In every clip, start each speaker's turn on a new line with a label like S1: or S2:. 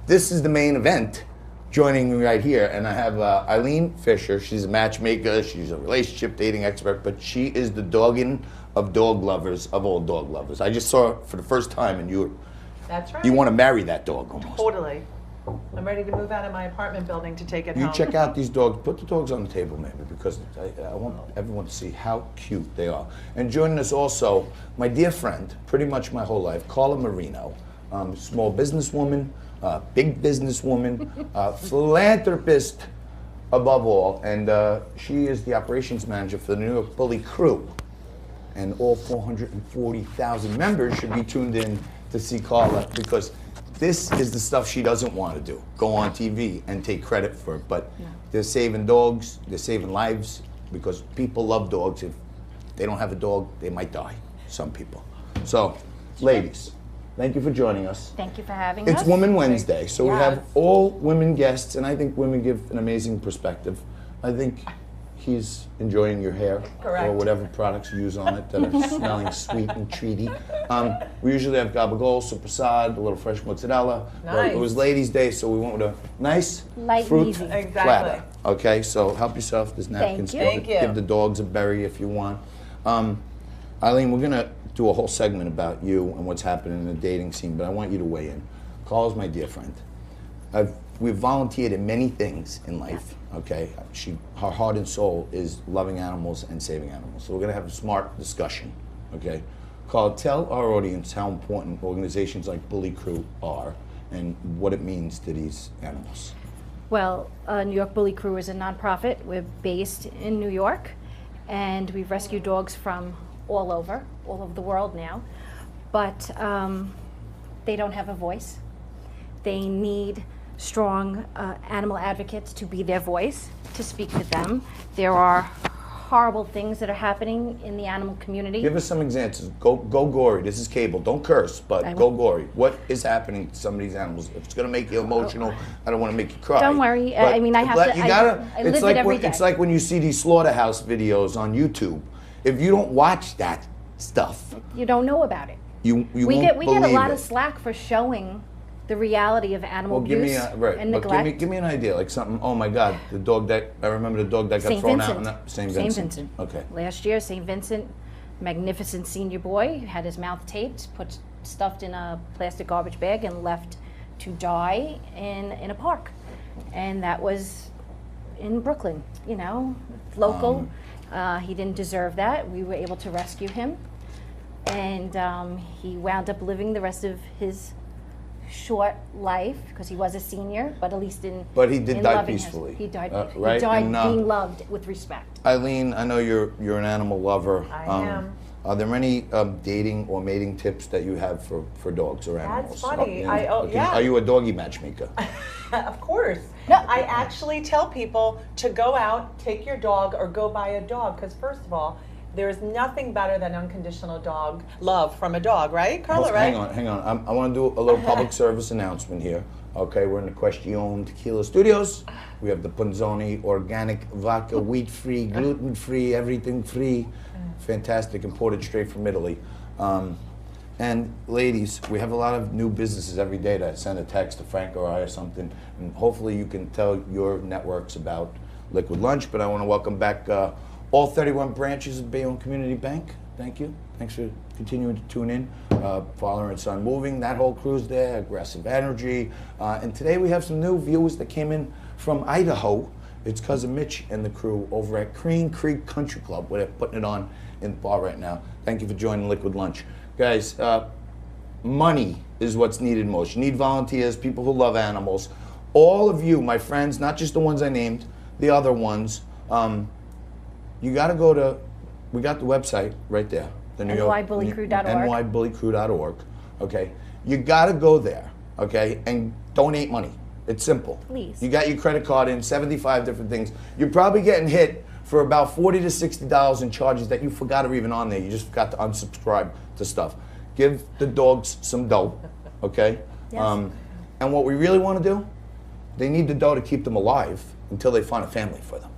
S1: this is the main event. Joining me right here, and I have Eileen Fisher. She's a matchmaker. She's a relationship dating expert, but she is the doggin of dog lovers of all dog lovers. I just saw her for the first time, and
S2: That's right.
S1: you want to marry that dog almost.
S2: Totally. I'm ready to move out of my apartment building to take it
S1: You
S2: home.
S1: check out these dogs. Put the dogs on the table, maybe, because I want everyone to see how cute they are. And joining us also, my dear friend, pretty much my whole life, Carla Marino, small businesswoman, big businesswoman, philanthropist above all, and she is the operations manager for the New York Bully Crew. And all 440,000 members should be tuned in to see Carla, because this is the stuff she doesn't want to do. Go on TV and take credit for it. But they're saving dogs, they're saving lives, because people love dogs. If they don't have a dog, they might die, some people. So, ladies, thank you for joining us.
S3: Thank you for having us.
S1: It's Women Wednesday, so we have
S2: Yes.
S1: all women guests, and I think women give an amazing perspective. I think he's enjoying your hair,
S2: Correct.
S1: or whatever products you use on it that are smelling sweet and treaty. We usually have Gabagol, Supersad, a little fresh mozzarella. But it was
S2: Nice.
S1: Ladies' Day, so we went with a nice
S3: Light and
S1: fruit
S3: easy.
S2: Exactly.
S1: platter. Okay, so help yourself. There's napkins.
S3: you.
S2: Thank you.
S1: Give the dogs a berry if you want. Eileen, we're gonna do a whole segment about you and what's happening in the dating scene, but I want you to weigh in. Carla's my dear friend. We've volunteered in many things in life, okay? Her heart and soul is loving animals and saving animals. So we're gonna have a smart discussion, okay? Carla, tell our audience how important organizations like Bully Crew are and what it means to these animals.
S3: Well, New York Bully Crew is a nonprofit. We're based in New York, and we've rescued dogs from all over the world now. But they don't have a voice. They need strong animal advocates to be their voice, to speak to them. There are horrible things that are happening in the animal community.
S1: Give us some examples. Go gory. This is cable. Don't curse, but
S3: I
S1: go
S3: will.
S1: gory. What is happening to some of these animals? If it's going to make you emotional, I don't want to make you cry.
S3: Don't worry.
S1: But
S3: I mean, I have to-
S1: You
S3: I
S1: gotta.
S3: live
S1: it's
S3: it
S1: like
S3: every
S1: when, It's
S3: day.
S1: like when you see these slaughterhouse videos on YouTube. If you don't watch that stuff,
S3: You don't know about it.
S1: you
S3: We
S1: won't
S3: get a
S1: believe
S3: lot
S1: it.
S3: of slack for showing the reality of animal
S1: Well, give me
S3: abuse
S1: a right.
S3: and
S1: But
S3: neglect.
S1: give me an idea, like something. Oh my God, the dog that I remember the dog that got
S3: St.
S1: thrown
S3: Vincent.
S1: out. In that, St.
S3: St.
S1: Vincent.
S3: Vincent.
S1: Okay.
S3: Last year, St. Vincent, magnificent senior boy, had his mouth taped, stuffed in a plastic garbage bag, and left to die in a park. And that was in Brooklyn, you know, local. He didn't deserve that. We were able to rescue him. And he wound up living the rest of his short life, because he was a senior, but at least in
S1: But he did
S3: in
S1: die
S3: loving
S1: peacefully.
S3: He died.
S1: Right?
S3: He died
S1: And,
S3: being loved with respect.
S1: Eileen, I know you're an animal lover.
S2: I am.
S1: Are there any dating or mating tips that you have for dogs or animals?
S2: funny.
S1: Yeah. Are you a doggy matchmaker?
S2: Of course.
S3: No.
S2: I actually tell people to go out, take your dog, or go buy a dog. Because first of all, there is nothing better than unconditional dog love from a dog, right, Carla? Right?
S1: Hang on. I want to do a little public service announcement here. Okay, we're in the Question Tequila Studios. We have the Punzoni organic vodka, wheat-free, gluten-free, everything free. Fantastic, imported straight from Italy. And ladies, we have a lot of new businesses every day that send a text to Frank or I or something, and hopefully you can tell your networks about Liquid Lunch. But I want to welcome back all 31 branches of Bayonne Community Bank. Thank you. Thanks for continuing to tune in. Father and Son Moving, that whole crew's there, Aggressive Energy. And today we have some new viewers that came in from Idaho. It's Cousin Mitch and the crew over at Crane Creek Country Club, where they're putting it on in the bar right now. Thank you for joining Liquid Lunch. Guys, money is what's needed most. You need volunteers, people who love animals. All of you, my friends, not just the ones I named, the other ones, you got to go to, we got the website right there. The New York
S3: nybullycrew.org.
S1: nybullycrew.org. Okay, you got to go there. Okay, and donate money. It's simple.
S3: Please.
S1: You got your credit card in 75 different things. You're probably getting hit for about $40 to $60 in charges that you forgot are even on there. You just forgot to unsubscribe to stuff. Give the dogs some dough. Okay.
S3: Yes.
S1: And what we really want to do, they need the dough to keep them alive until they find a family for them,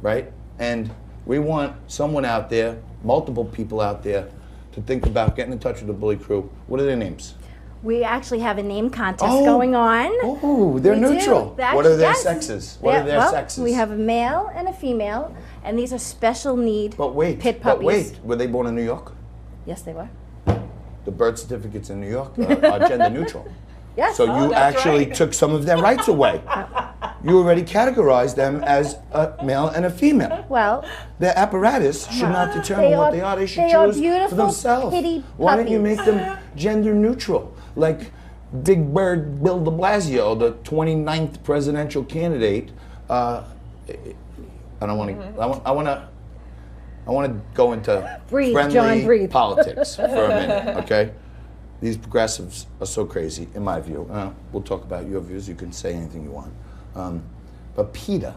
S1: right? And we want someone out there, multiple people out there, to think about getting in touch with the Bully Crew. What are their names?
S3: We actually have a name contest going on.
S1: Oh, they're
S3: We do.
S1: neutral.
S3: That's-
S1: What are their
S3: yes.
S1: sexes? What are their
S3: well,
S1: sexes?
S3: We have a male and a female, and these are special need
S1: But wait,
S3: pit puppies.
S1: were they born in New York?
S3: Yes, they were.
S1: The birth certificates in New York are gender neutral.
S3: Yes.
S1: So you
S2: that's
S1: actually
S2: right.
S1: took some of their rights away. You already categorized them as a male and a female.
S3: Well,
S1: Their apparatus should not determine what they are. They should
S3: they are
S1: choose for
S3: beautiful,
S1: themselves.
S3: kitty
S1: Why don't you
S3: puppies.
S1: make them gender neutral? Like Big Bird Bill de Blasio, the 29th presidential candidate. I don't want to. I want to go into
S3: Breathe,
S1: friendly
S3: John, breathe.
S1: politics for a minute, okay? These progressives are so crazy, in my view. We'll talk about your views. You can say anything you want. But PETA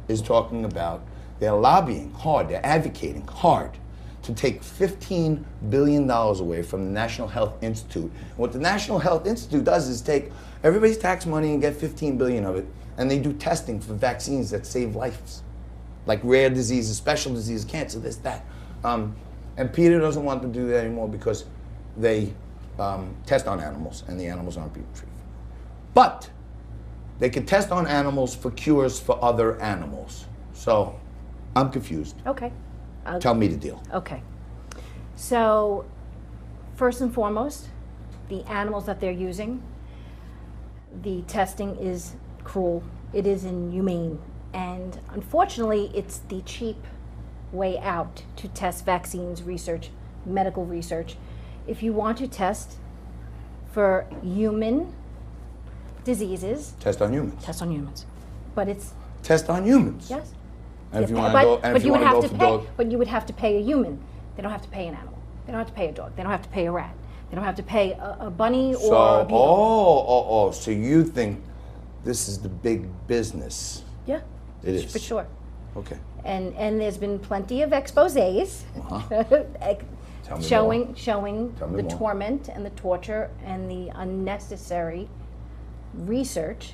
S1: is talking about, they're lobbying hard, they're advocating hard to take $15 billion away from the National Health Institute. And what the National Health Institute does is take everybody's tax money and get 15 billion of it, and they do testing for vaccines that save lives, like rare diseases, special diseases, cancer, this, that. And PETA doesn't want to do that anymore because they test on animals, and the animals aren't being treated. But they can test on animals for cures for other animals. So I'm confused.
S3: okay.
S1: Tell me the deal.
S3: Okay. So, first and foremost, the animals that they're using, the testing is cruel. It is inhumane. And unfortunately, it's the cheap way out to test vaccines, research, medical research. If you want to test for human diseases,
S1: Test on humans.
S3: test on humans. But it's,
S1: Test on humans.
S3: yes.
S1: And if you
S3: Yeah,
S1: want to go, and
S3: but
S1: if you
S3: would
S1: want to
S3: have
S1: go
S3: to
S1: for
S3: pay.
S1: dog,
S3: But you would have to pay a human. They don't have to pay an animal. They don't have to pay a dog. They don't have to pay a rat. They don't have to pay a bunny or
S1: so
S3: a beagle.
S1: so you think this is the big business?
S3: Yeah,
S1: It is
S3: for sure.
S1: Okay.
S3: And there's been plenty of exposés
S1: Tell me
S3: showing
S1: Tell me
S3: the
S1: more.
S3: torment and the torture and the unnecessary research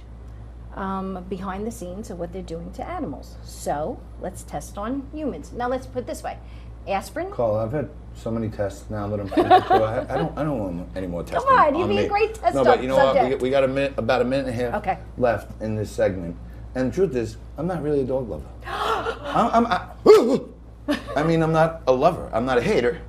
S3: behind the scenes of what they're doing to animals. So let's test on humans. Now let's put it this way: aspirin.
S1: Carl, I've had so many tests now that I'm 52. I don't want any more testing.
S3: on, you'd be a
S1: me.
S3: great test
S1: No, but you know what?
S3: subject.
S1: We got about a minute and a half
S3: Okay.
S1: left in this segment. And the truth is, I'm not really a dog lover. I mean, I'm not a lover. I'm not a hater.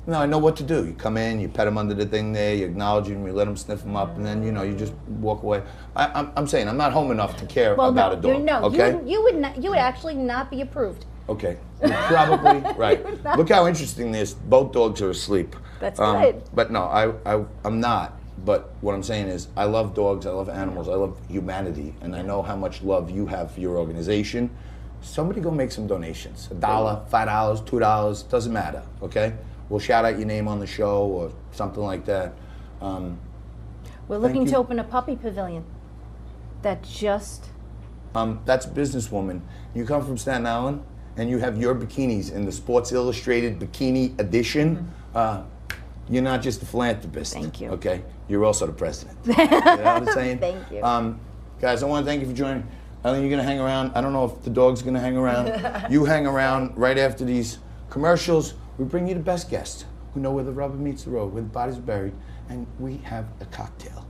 S1: No, I know what to do. You come in, you pet them under the thing there, you acknowledge them, you let them sniff them up, and then you just walk away. I'm saying I'm not home enough to care
S3: Well,
S1: about
S3: no,
S1: a dog. Okay.
S3: you would not. You would actually not be approved.
S1: Okay, you're probably right. Look how interesting this. Both dogs are asleep.
S3: That's good.
S1: But no, I'm not. But what I'm saying is, I love dogs. I love animals. I love humanity, and I know how much love you have for your organization. Somebody go make some donations. $1, $5, $2, doesn't matter. Okay, we'll shout out your name on the show or something like that.
S3: We're looking
S1: you.
S3: to open a puppy pavilion. That just
S1: That's a businesswoman. You come from Staten Island, and you have your bikinis in the Sports Illustrated Bikini Edition. You're not just a philanthropist.
S3: Thank you.
S1: Okay, you're also the president. You know what I'm saying?
S3: Thank you.
S1: Guys, I want to thank you for joining. I think you're gonna hang around. I don't know if the dog's gonna hang around. You hang around right after these commercials. We bring you the best guests who know where the rubber meets the road, where the bodies are buried, and we have a cocktail.